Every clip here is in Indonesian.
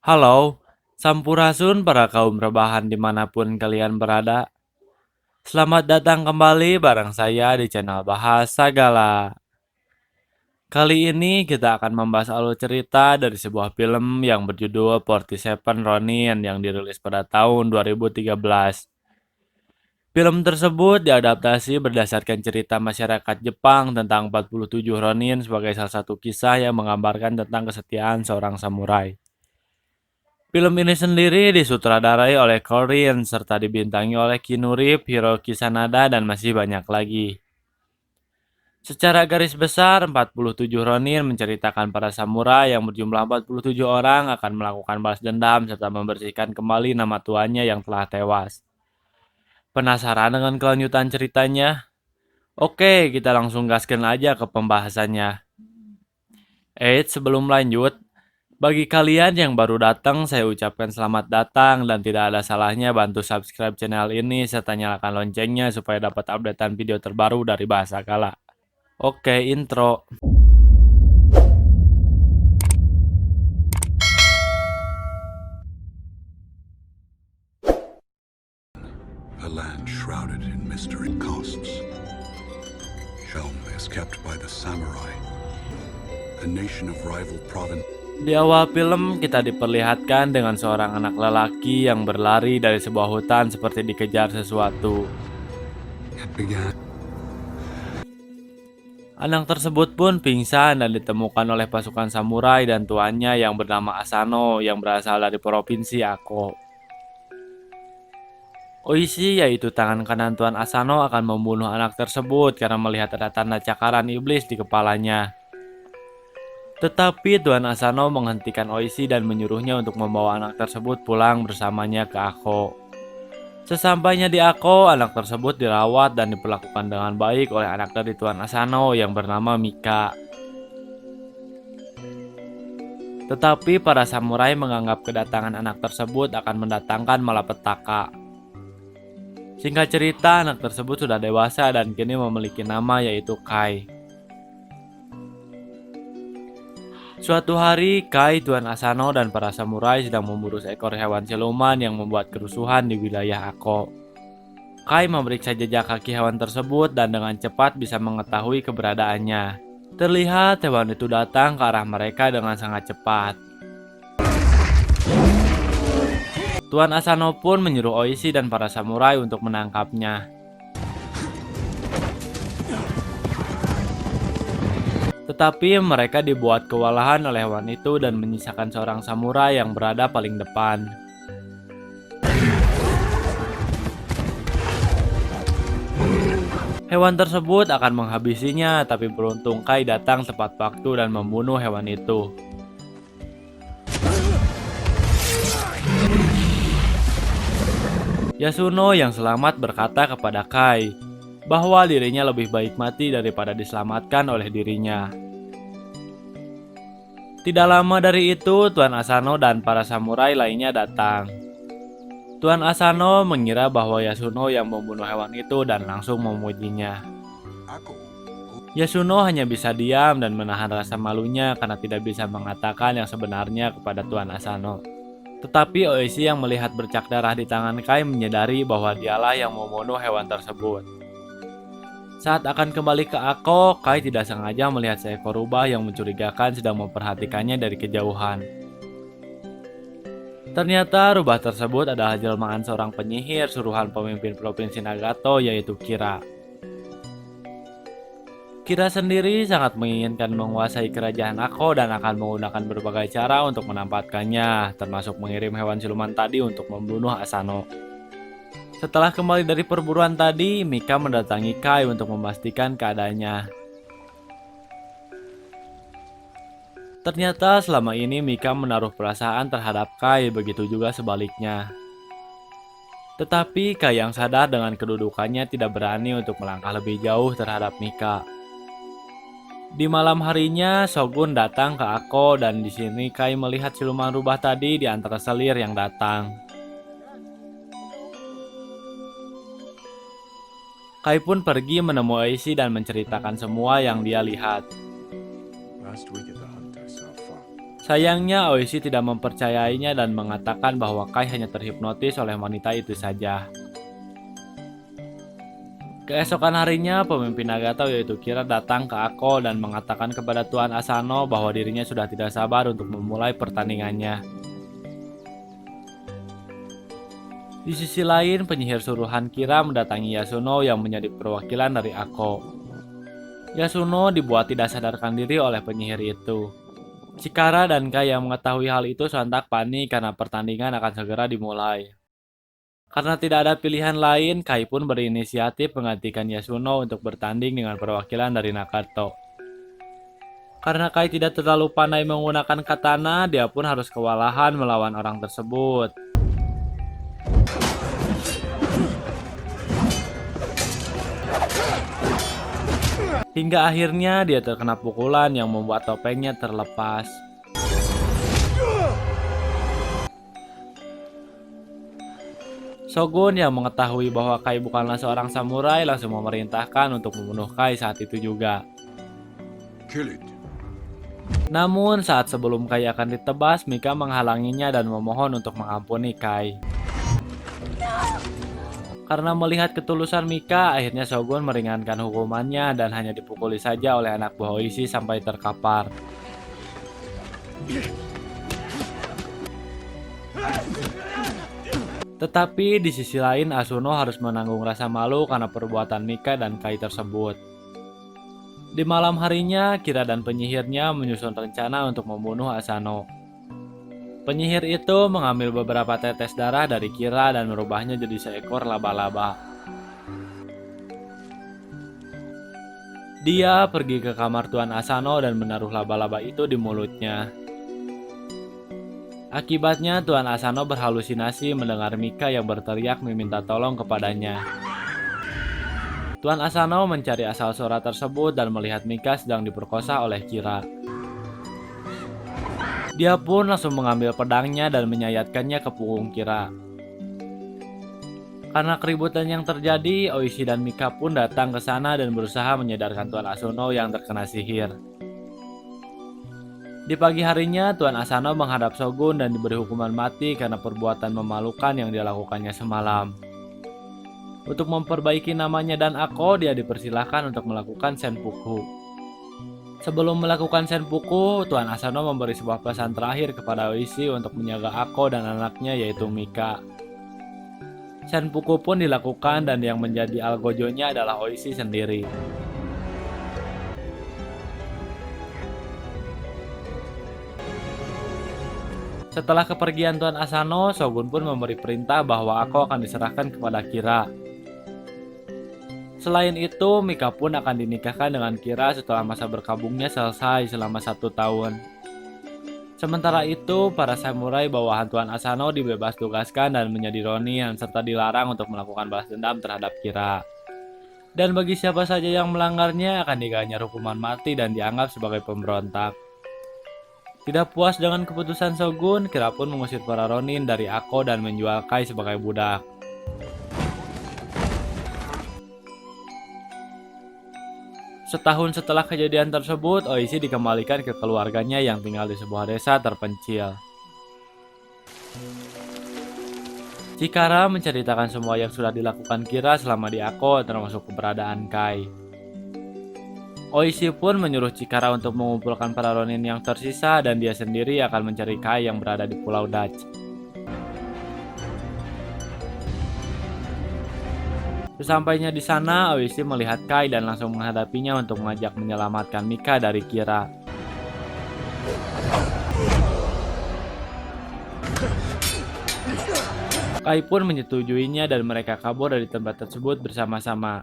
Halo, Sampurasun para kaum rebahan dimanapun kalian berada. Selamat datang kembali bareng saya di channel Bahasa Gala. Kali ini kita akan membahas alur cerita dari sebuah film yang berjudul 47 Ronin yang dirilis pada tahun 2013. Film tersebut diadaptasi berdasarkan cerita masyarakat Jepang tentang 47 Ronin sebagai salah satu kisah yang menggambarkan tentang kesetiaan seorang samurai. Film ini sendiri disutradarai oleh Korean serta dibintangi oleh Keanu Reeves, Hiroki Sanada, dan masih banyak lagi. Secara garis besar, 47 Ronin menceritakan para samurai yang berjumlah 47 orang akan melakukan balas dendam serta membersihkan kembali nama tuannya yang telah tewas. Penasaran dengan kelanjutan ceritanya? Oke, kita langsung gaskan aja ke pembahasannya. Sebelum lanjut, bagi kalian yang baru datang, saya ucapkan selamat datang dan tidak ada salahnya bantu subscribe channel ini serta nyalakan loncengnya supaya dapat updatean video terbaru dari Bahasa Gala. Oke, intro. A land shrouded in mystery costs. Shelm is kept by the samurai, a nation of rival province. Di awal film, kita diperlihatkan dengan seorang anak lelaki yang berlari dari sebuah hutan seperti dikejar sesuatu. It began. Anak tersebut pun pingsan dan ditemukan oleh pasukan samurai dan tuannya yang bernama Asano yang berasal dari provinsi Ako. Oishi, yaitu tangan kanan Tuan Asano, akan membunuh anak tersebut karena melihat ada tanda cakaran iblis di kepalanya. Tetapi Tuan Asano menghentikan Oishi dan menyuruhnya untuk membawa anak tersebut pulang bersamanya ke Ako. Sesampainya di Ako, anak tersebut dirawat dan diperlakukan dengan baik oleh anak dari Tuan Asano yang bernama Mika. Tetapi para samurai menganggap kedatangan anak tersebut akan mendatangkan malapetaka. Singkat cerita, anak tersebut sudah dewasa dan kini memiliki nama yaitu Kai. Suatu hari, Kai, Tuan Asano, dan para samurai sedang memburu seekor hewan siluman yang membuat kerusuhan di wilayah Ako. Kai memeriksa jejak kaki hewan tersebut dan dengan cepat bisa mengetahui keberadaannya. Terlihat hewan itu datang ke arah mereka dengan sangat cepat. Tuan Asano pun menyuruh Oishi dan para samurai untuk menangkapnya. Tetapi mereka dibuat kewalahan oleh hewan itu dan menyisakan seorang samurai yang berada paling depan. Hewan tersebut akan menghabisinya, tapi beruntung Kai datang tepat waktu dan membunuh hewan itu. Yasuno yang selamat berkata kepada Kai bahwa dirinya lebih baik mati daripada diselamatkan oleh dirinya. Tidak lama dari itu, Tuan Asano dan para samurai lainnya datang. Tuan Asano mengira bahwa Yasuno yang membunuh hewan itu dan langsung memujinya. Yasuno hanya bisa diam dan menahan rasa malunya karena tidak bisa mengatakan yang sebenarnya kepada Tuan Asano. Tetapi Oishi yang melihat bercak darah di tangan Kai menyadari bahwa dialah yang membunuh hewan tersebut. Saat akan kembali ke Ako, Kai tidak sengaja melihat seekor rubah yang mencurigakan sedang memperhatikannya dari kejauhan. Ternyata rubah tersebut adalah jelmaan seorang penyihir suruhan pemimpin provinsi Nagato yaitu Kira. Kira sendiri sangat menginginkan menguasai kerajaan Ako dan akan menggunakan berbagai cara untuk menampatkannya, termasuk mengirim hewan siluman tadi untuk membunuh Asano. Setelah kembali dari perburuan tadi, Mika mendatangi Kai untuk memastikan keadaannya. Ternyata selama ini Mika menaruh perasaan terhadap Kai, begitu juga sebaliknya. Tetapi Kai yang sadar dengan kedudukannya tidak berani untuk melangkah lebih jauh terhadap Mika. Di malam harinya, Shogun datang ke Ako dan di sini Kai melihat siluman rubah tadi di antara selir yang datang. Kai pun pergi menemui Oishi dan menceritakan semua yang dia lihat. Sayangnya Oishi tidak mempercayainya dan mengatakan bahwa Kai hanya terhipnotis oleh wanita itu saja. Keesokan harinya, pemimpin Nagato yaitu Kira datang ke Ako dan mengatakan kepada Tuan Asano bahwa dirinya sudah tidak sabar untuk memulai pertandingannya. Di sisi lain, penyihir suruhan Kira mendatangi Yasuno yang menjadi perwakilan dari Ako. Yasuno dibuat tidak sadarkan diri oleh penyihir itu. Chikara dan Kai yang mengetahui hal itu sontak panik karena pertandingan akan segera dimulai. Karena tidak ada pilihan lain, Kai pun berinisiatif menggantikan Yasuno untuk bertanding dengan perwakilan dari Nagato. Karena Kai tidak terlalu pandai menggunakan katana, dia pun harus kewalahan melawan orang tersebut. Hingga akhirnya dia terkena pukulan yang membuat topengnya terlepas. Shogun yang mengetahui bahwa Kai bukanlah seorang samurai langsung memerintahkan untuk membunuh Kai saat itu juga. Kill it. Namun saat sebelum Kai akan ditebas, Mika menghalanginya dan memohon untuk mengampuni Kai. Karena melihat ketulusan Mika, akhirnya Shogun meringankan hukumannya dan hanya dipukuli saja oleh anak buah Oishi sampai terkapar. Tetapi di sisi lain, Asuno harus menanggung rasa malu karena perbuatan Mika dan Kai tersebut. Di malam harinya, Kira dan penyihirnya menyusun rencana untuk membunuh Asano. Penyihir itu mengambil beberapa tetes darah dari Kira dan merubahnya jadi seekor laba-laba. Dia pergi ke kamar Tuan Asano dan menaruh laba-laba itu di mulutnya. Akibatnya Tuan Asano berhalusinasi mendengar Mika yang berteriak meminta tolong kepadanya. Tuan Asano mencari asal suara tersebut dan melihat Mika sedang diperkosa oleh Kira. Dia pun langsung mengambil pedangnya dan menyayatkannya ke punggung Kira. Karena keributan yang terjadi, Oishi dan Mika pun datang ke sana dan berusaha menyadarkan Tuan Asano yang terkena sihir. Di pagi harinya, Tuan Asano menghadap Shogun dan diberi hukuman mati karena perbuatan memalukan yang dilakukannya semalam. Untuk memperbaiki namanya dan Ako, dia dipersilahkan untuk melakukan senpuku. Sebelum melakukan senpuku, Tuan Asano memberi sebuah pesan terakhir kepada Oishi untuk menjaga Ako dan anaknya yaitu Mika. Senpuku pun dilakukan dan yang menjadi algojonya adalah Oishi sendiri. Setelah kepergian Tuan Asano, Shogun pun memberi perintah bahwa Ako akan diserahkan kepada Kira. Selain itu, Mika pun akan dinikahkan dengan Kira setelah masa berkabungnya selesai selama 1 tahun. Sementara itu, para samurai bawahan Tuan Asano dibebas tugaskan dan menjadi ronin serta dilarang untuk melakukan balas dendam terhadap Kira. Dan bagi siapa saja yang melanggarnya akan diganyar hukuman mati dan dianggap sebagai pemberontak. Tidak puas dengan keputusan Shogun, Kira pun mengusir para ronin dari Ako dan menjual Kai sebagai budak. Setahun setelah kejadian tersebut, Oishi dikembalikan ke keluarganya yang tinggal di sebuah desa terpencil. Chikara menceritakan semua yang sudah dilakukan Kira selama di Ako, termasuk keberadaan Kai. Oishi pun menyuruh Chikara untuk mengumpulkan para ronin yang tersisa dan dia sendiri akan mencari Kai yang berada di Pulau Dutch. Sesampainya di sana, Oishi melihat Kai dan langsung menghadapinya untuk mengajak menyelamatkan Mika dari Kira. Kai pun menyetujuinya dan mereka kabur dari tempat tersebut bersama-sama.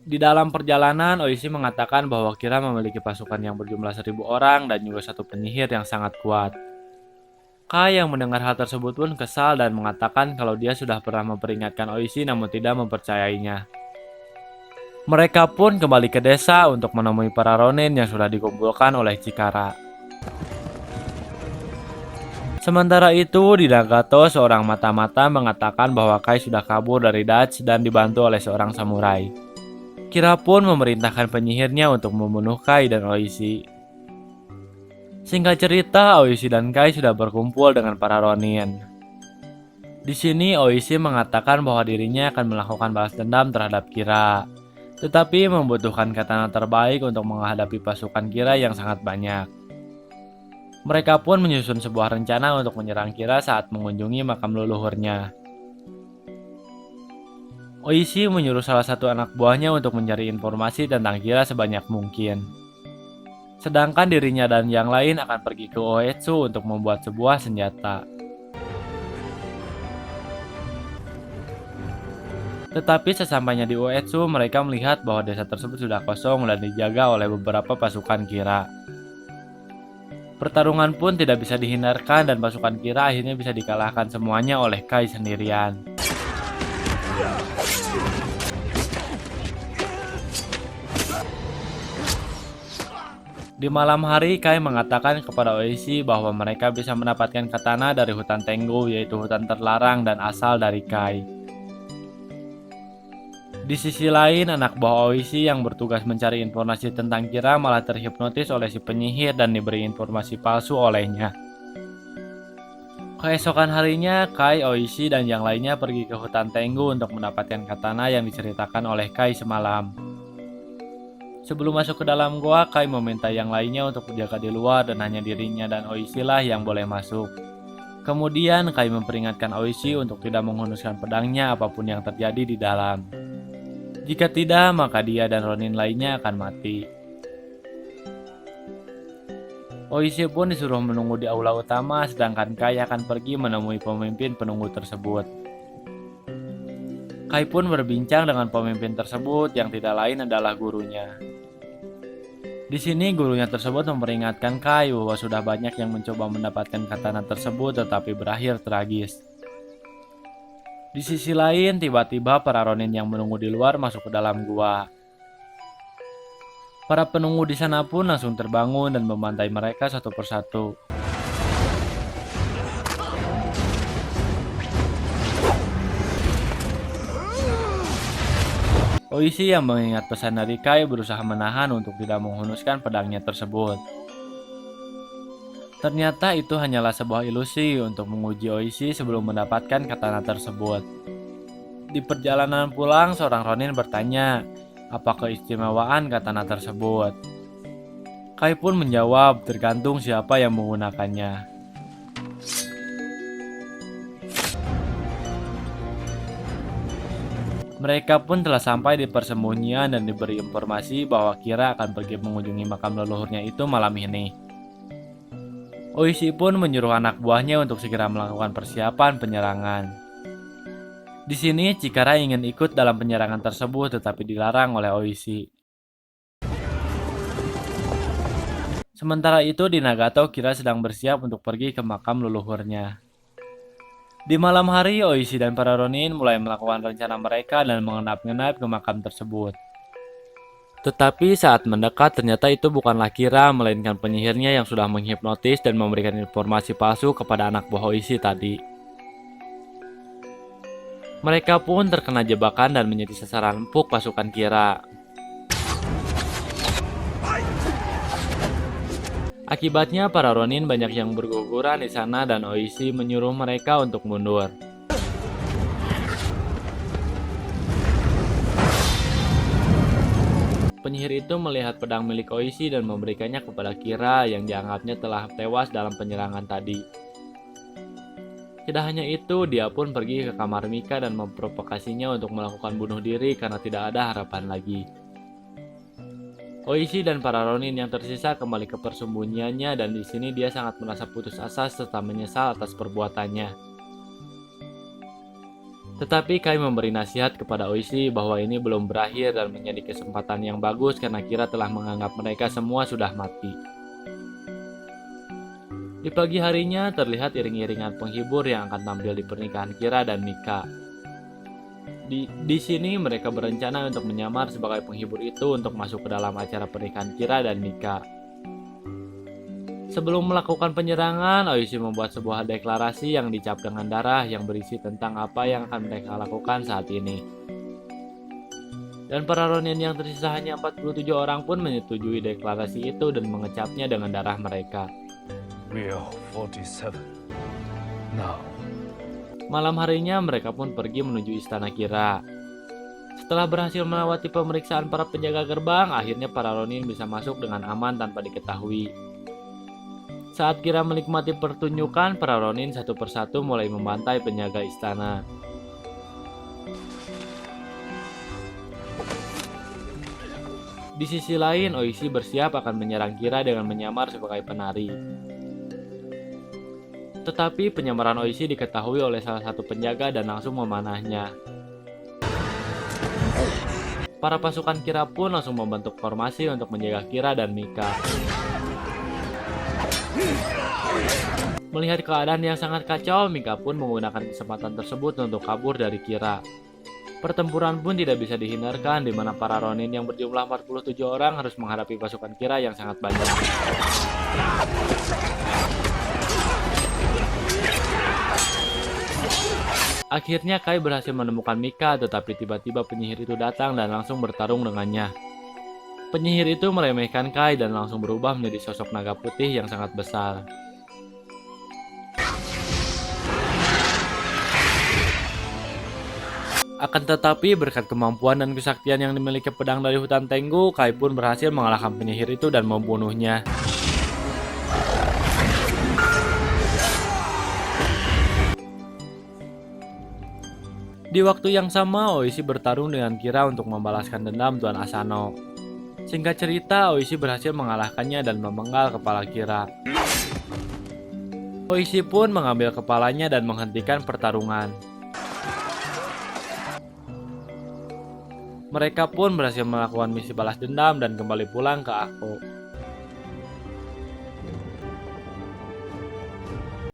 Di dalam perjalanan, Oishi mengatakan bahwa Kira memiliki pasukan yang berjumlah 1000 orang dan juga satu penyihir yang sangat kuat. Kai yang mendengar hal tersebut pun kesal dan mengatakan kalau dia sudah pernah memperingatkan Oishi namun tidak mempercayainya. Mereka pun kembali ke desa untuk menemui para ronin yang sudah dikumpulkan oleh Chikara. Sementara itu, di Nagato, seorang mata-mata mengatakan bahwa Kai sudah kabur dari Dutch dan dibantu oleh seorang samurai. Kira pun memerintahkan penyihirnya untuk membunuh Kai dan Oishi. Singkat cerita, Oishi dan Kai sudah berkumpul dengan para Ronin. Di sini Oishi mengatakan bahwa dirinya akan melakukan balas dendam terhadap Kira, tetapi membutuhkan katana terbaik untuk menghadapi pasukan Kira yang sangat banyak. Mereka pun menyusun sebuah rencana untuk menyerang Kira saat mengunjungi makam leluhurnya. Oishi menyuruh salah satu anak buahnya untuk mencari informasi tentang Kira sebanyak mungkin. Sedangkan dirinya dan yang lain akan pergi ke Oetsu untuk membuat sebuah senjata. Tetapi sesampainya di Oetsu, mereka melihat bahwa desa tersebut sudah kosong dan dijaga oleh beberapa pasukan Kira. Pertarungan pun tidak bisa dihindarkan dan pasukan Kira akhirnya bisa dikalahkan semuanya oleh Kai sendirian. Di malam hari, Kai mengatakan kepada Oishi bahwa mereka bisa mendapatkan katana dari hutan Tengu, yaitu hutan terlarang dan asal dari Kai. Di sisi lain, anak buah Oishi yang bertugas mencari informasi tentang Kira malah terhipnotis oleh si penyihir dan diberi informasi palsu olehnya. Keesokan harinya, Kai, Oishi, dan yang lainnya pergi ke hutan Tengu untuk mendapatkan katana yang diceritakan oleh Kai semalam. Sebelum masuk ke dalam gua, Kai meminta yang lainnya untuk berjaga di luar dan hanya dirinya dan Oishi lah yang boleh masuk. Kemudian Kai memperingatkan Oishi untuk tidak menghunuskan pedangnya apapun yang terjadi di dalam. Jika tidak, maka dia dan Ronin lainnya akan mati. Oishi pun disuruh menunggu di aula utama, sedangkan Kai akan pergi menemui pemimpin penunggu tersebut. Kai pun berbincang dengan pemimpin tersebut yang tidak lain adalah gurunya. Di sini gurunya tersebut memperingatkan Kai bahwa sudah banyak yang mencoba mendapatkan katana tersebut tetapi berakhir tragis. Di sisi lain, tiba-tiba para Ronin yang menunggu di luar masuk ke dalam gua. Para penunggu di sana pun langsung terbangun dan membantai mereka satu persatu. Oishi yang mengingat pesan dari Kai berusaha menahan untuk tidak menghunuskan pedangnya tersebut. Ternyata itu hanyalah sebuah ilusi untuk menguji Oishi sebelum mendapatkan katana tersebut. Di perjalanan pulang, seorang Ronin bertanya, apa keistimewaan katana tersebut? Kai pun menjawab, tergantung siapa yang menggunakannya. Mereka pun telah sampai di persembunyian dan diberi informasi bahwa Kira akan pergi mengunjungi makam leluhurnya itu malam ini. Oishi pun menyuruh anak buahnya untuk segera melakukan persiapan penyerangan. Di sini Chikara ingin ikut dalam penyerangan tersebut tetapi dilarang oleh Oishi. Sementara itu di Nagato, Kira sedang bersiap untuk pergi ke makam leluhurnya. Di malam hari, Oishi dan para Ronin mulai melakukan rencana mereka dan mengendap-ngendap ke makam tersebut. Tetapi saat mendekat ternyata itu bukanlah Kira, melainkan penyihirnya yang sudah menghipnotis dan memberikan informasi palsu kepada anak buah Oishi tadi. Mereka pun terkena jebakan dan menjadi sasaran empuk pasukan Kira. Akibatnya para Ronin banyak yang berguguran di sana dan Oishi menyuruh mereka untuk mundur. Penyihir itu melihat pedang milik Oishi dan memberikannya kepada Kira yang dianggapnya telah tewas dalam penyerangan tadi. Tidak hanya itu, dia pun pergi ke kamar Mika dan memprovokasinya untuk melakukan bunuh diri karena tidak ada harapan lagi. Oishi dan para Ronin yang tersisa kembali ke persembunyiannya dan di sini dia sangat merasa putus asa serta menyesal atas perbuatannya. Tetapi Kai memberi nasihat kepada Oishi bahwa ini belum berakhir dan menjadi kesempatan yang bagus karena Kira telah menganggap mereka semua sudah mati. Di pagi harinya terlihat iring-iringan penghibur yang akan tampil di pernikahan Kira dan Mika. Di sini mereka berencana untuk menyamar sebagai penghibur itu untuk masuk ke dalam acara pernikahan Kira dan Mika. Sebelum melakukan penyerangan, Oishi membuat sebuah deklarasi yang dicap dengan darah yang berisi tentang apa yang akan mereka lakukan saat ini. Dan para Ronin yang tersisa hanya 47 orang pun menyetujui deklarasi itu dan mengecapnya dengan darah mereka. We are 47 now. Malam harinya mereka pun pergi menuju istana Kira. Setelah berhasil melewati pemeriksaan para penjaga gerbang, akhirnya para Ronin bisa masuk dengan aman tanpa diketahui. Saat Kira menikmati pertunjukan, para Ronin satu persatu mulai membantai penjaga istana. Di sisi lain, Oishi bersiap akan menyerang Kira dengan menyamar sebagai penari. Tetapi penyamaran Oishi diketahui oleh salah satu penjaga dan langsung memanahnya. Para pasukan Kira pun langsung membentuk formasi untuk menjaga Kira dan Mika. Melihat keadaan yang sangat kacau, Mika pun menggunakan kesempatan tersebut untuk kabur dari Kira. Pertempuran pun tidak bisa dihindarkan, di mana para Ronin yang berjumlah 47 orang harus menghadapi pasukan Kira yang sangat banyak. Akhirnya Kai berhasil menemukan Mika, tetapi tiba-tiba penyihir itu datang dan langsung bertarung dengannya. Penyihir itu meremehkan Kai dan langsung berubah menjadi sosok naga putih yang sangat besar. Akan tetapi berkat kemampuan dan kesaktian yang dimiliki pedang dari hutan Tenggu, Kai pun berhasil mengalahkan penyihir itu dan membunuhnya. Di waktu yang sama, Oishi bertarung dengan Kira untuk membalaskan dendam Tuan Asano. Singkat cerita, Oishi berhasil mengalahkannya dan memenggal kepala Kira. Oishi pun mengambil kepalanya dan menghentikan pertarungan. Mereka pun berhasil melakukan misi balas dendam dan kembali pulang ke Ako.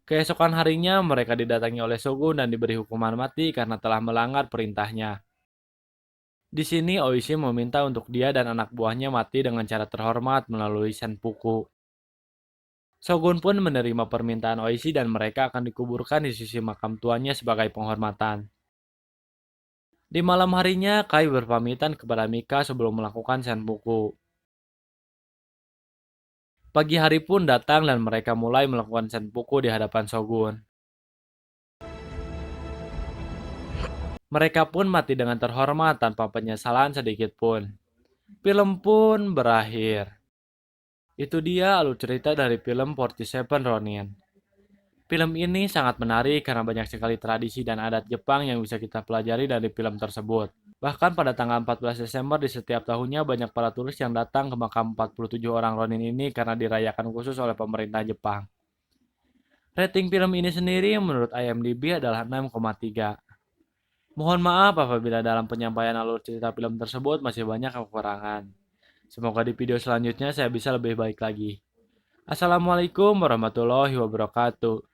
Keesokan harinya, mereka didatangi oleh Shogun dan diberi hukuman mati karena telah melanggar perintahnya. Di sini, Oishi meminta untuk dia dan anak buahnya mati dengan cara terhormat melalui senpuku. Shogun pun menerima permintaan Oishi dan mereka akan dikuburkan di sisi makam tuannya sebagai penghormatan. Di malam harinya, Kai berpamitan kepada Mika sebelum melakukan senpuku. Pagi hari pun datang dan mereka mulai melakukan senpuku di hadapan Shogun. Mereka pun mati dengan terhormat tanpa penyesalan sedikit pun. Film pun berakhir. Itu dia alur cerita dari film 47 Ronin. Film ini sangat menarik karena banyak sekali tradisi dan adat Jepang yang bisa kita pelajari dari film tersebut. Bahkan pada tanggal 14 Desember di setiap tahunnya banyak para turis yang datang ke makam 47 orang Ronin ini karena dirayakan khusus oleh pemerintah Jepang. Rating film ini sendiri menurut IMDb adalah 6,3. Mohon maaf apabila dalam penyampaian alur cerita film tersebut masih banyak kekurangan. Semoga di video selanjutnya saya bisa lebih baik lagi. Assalamualaikum warahmatullahi wabarakatuh.